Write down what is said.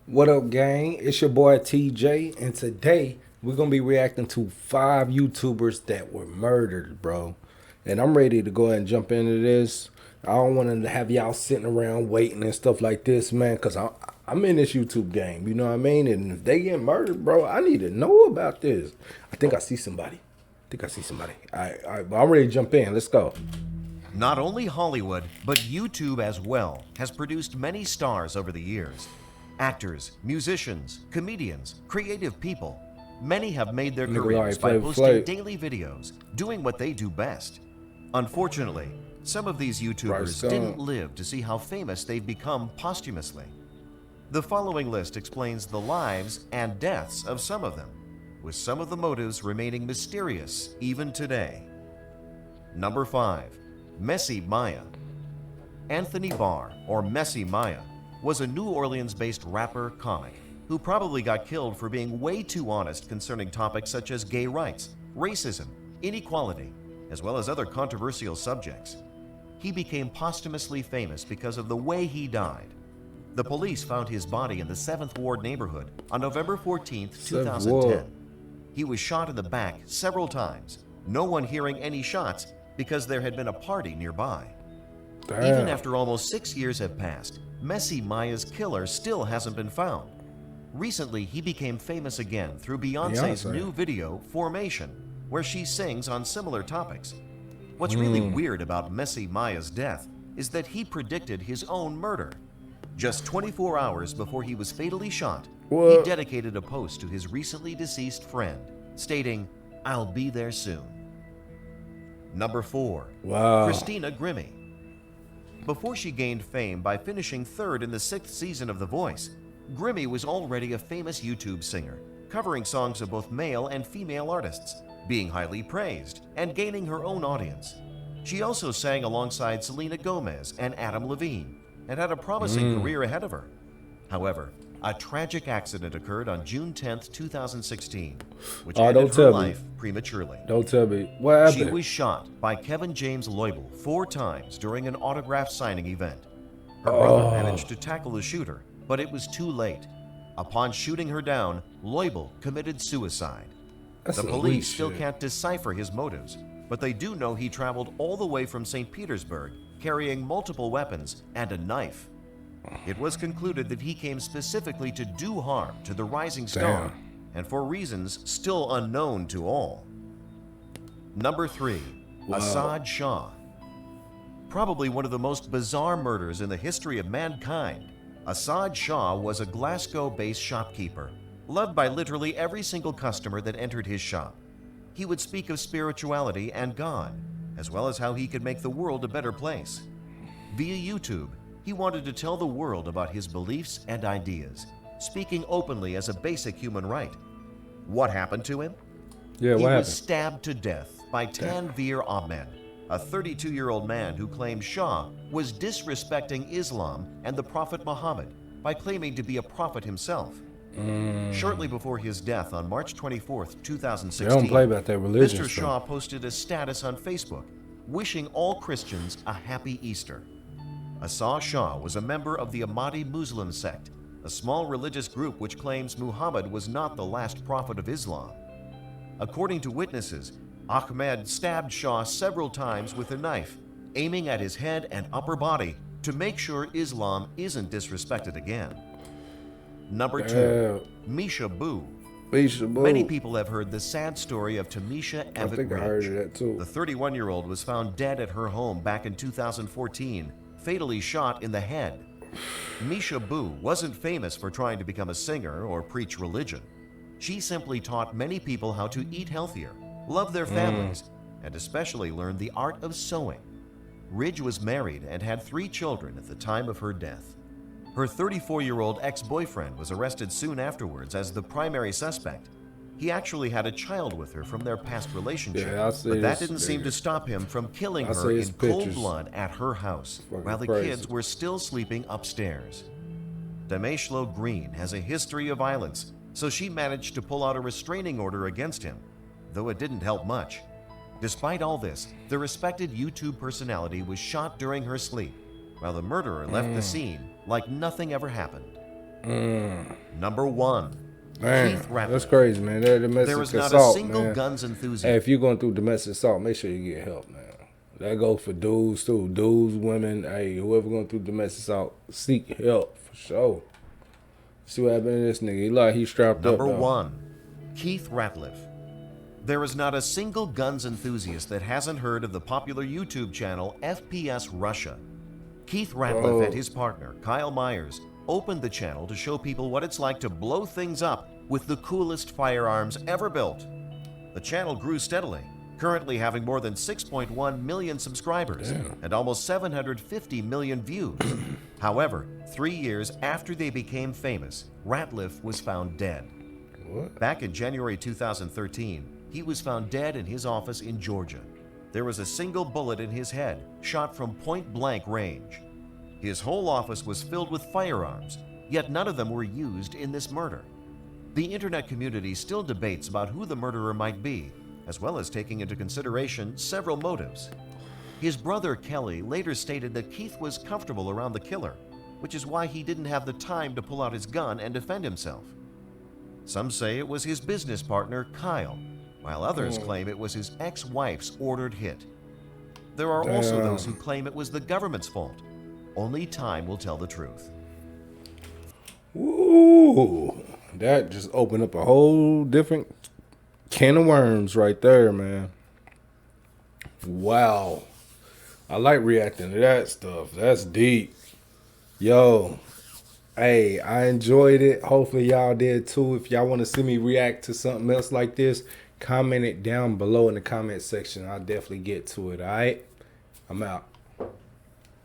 What up, gang? It's your boy TJ, and today we're gonna be reacting to 5 YouTubers that were murdered, bro. And I'm ready to go ahead and jump into this. I don't want to have y'all sitting around waiting and stuff like this, man, because I'm in this YouTube game, you know what I mean? And if they get murdered, bro, I need to know about this. I think I see somebody. All right, but I'm ready to jump in. Let's go. Not only Hollywood, but YouTube as well has produced many stars over the years. Actors, musicians, comedians, creative people. Many have made their careers by posting daily videos, doing what they do best. Unfortunately, some of these YouTubers didn't live to see how famous they've become posthumously. The following list explains the lives and deaths of some of them, with some of the motives remaining mysterious even today. Number 5. Messy Maya. Anthony Barr, or Messy Maya, was a New Orleans-based rapper comic who probably got killed for being way too honest concerning topics such as gay rights, racism, inequality, as well as other controversial subjects. He became posthumously famous because of the way he died. The police found his body in the 7th Ward neighborhood on November 14, 2010. He was shot in the back several times, no one hearing any shots because there had been a party nearby. Damn. Even after almost 6 years have passed, Messy Maya's killer still hasn't been found. Recently, he became famous again through Beyonce's new video, Formation, where she sings on similar topics. What's really weird about Messy Maya's death is that he predicted his own murder. Just 24 hours before he was fatally shot, he dedicated a post to his recently deceased friend, stating, "I'll be there soon." Number 4. Christina Grimmie. Before she gained fame by finishing 3rd in the 6th season of The Voice, Grimmie was already a famous YouTube singer, covering songs of both male and female artists, being highly praised and gaining her own audience. She also sang alongside Selena Gomez and Adam Levine and had a promising career ahead of her. However, a tragic accident occurred on June 10, 2016, which ended her life prematurely. Don't tell me. What happened? She was shot by Kevin James Loibl 4 times during an autograph signing event. Her brother managed to tackle the shooter, but it was too late. Upon shooting her down, Loibl committed suicide. The police still can't decipher his motives, but they do know he traveled all the way from St. Petersburg carrying multiple weapons and a knife. It was concluded that he came specifically to do harm to the rising star, and for reasons still unknown to all. Number 3. Asad Shah. Probably one of the most bizarre murders in the history of mankind, Asad Shah was a Glasgow-based shopkeeper, loved by literally every single customer that entered his shop. He would speak of spirituality and God, as well as how he could make the world a better place. Via YouTube, he wanted to tell the world about his beliefs and ideas, speaking openly as a basic human right. What happened to him? He was stabbed to death by Tanveer Ahmed, a 32-year-old man who claimed Shah was disrespecting Islam and the Prophet Muhammad by claiming to be a prophet himself. Shortly before his death on March 24, 2016, they don't play about that religion Mr. Shah posted a status on Facebook wishing all Christians a happy Easter. Asad Shah was a member of the Ahmadi Muslim sect, a small religious group which claims Muhammad was not the last prophet of Islam. According to witnesses, Ahmed stabbed Shah several times with a knife, aiming at his head and upper body to make sure Islam isn't disrespected again. Number 2. Misha Boo. Many people have heard the sad story of Tamisha Evett Ridge. The 31-year-old was found dead at her home back in 2014, fatally shot in the head. Misha Boo wasn't famous for trying to become a singer or preach religion. She simply taught many people how to eat healthier, love their families, and especially learn the art of sewing. Ridge was married and had 3 children at the time of her death. Her 34-year-old ex-boyfriend was arrested soon afterwards as the primary suspect. He actually had a child with her from their past relationship, but that didn't seem to stop him from killing her in cold blood at her house, while the kids were still sleeping upstairs. Dameshlo Green has a history of violence, so she managed to pull out a restraining order against him, though it didn't help much. Despite all this, the respected YouTube personality was shot during her sleep, while the murderer left the scene like nothing ever happened. Number 1. Man, Keith Ratliff. that's crazy, man. That domestic There is not assault, a single man. guns Hey, enthusiast. if you're going through domestic assault, make sure you get help, man. That go for dudes too. Dudes, women, hey, whoever going through domestic assault, seek help for sure. See what happened to this nigga. He's strapped Number up. Number 1. Keith Ratliff. There is not a single guns enthusiast that hasn't heard of the popular YouTube channel FPS Russia. Keith Ratliff and his partner, Kyle Myers, opened the channel to show people what it's like to blow things up with the coolest firearms ever built. The channel grew steadily, currently having more than 6.1 million subscribers and almost 750 million views. However, 3 years after they became famous, Ratliff was found dead. What? Back in January 2013, he was found dead in his office in Georgia. There was a single bullet in his head, shot from point-blank range. His whole office was filled with firearms, yet none of them were used in this murder. The internet community still debates about who the murderer might be, as well as taking into consideration several motives. His brother Kelly later stated that Keith was comfortable around the killer, which is why he didn't have the time to pull out his gun and defend himself. Some say it was his business partner, Kyle, while others claim it was his ex-wife's ordered hit. There are also those who claim it was the government's fault. Only time will tell the truth. Ooh, that just opened up a whole different can of worms right there, man. Wow. I like reacting to that stuff. That's deep. Yo, hey, I enjoyed it. Hopefully y'all did too. If y'all want to see me react to something else like this, comment it down below in the comment section. I'll definitely get to it, all right? I'm out.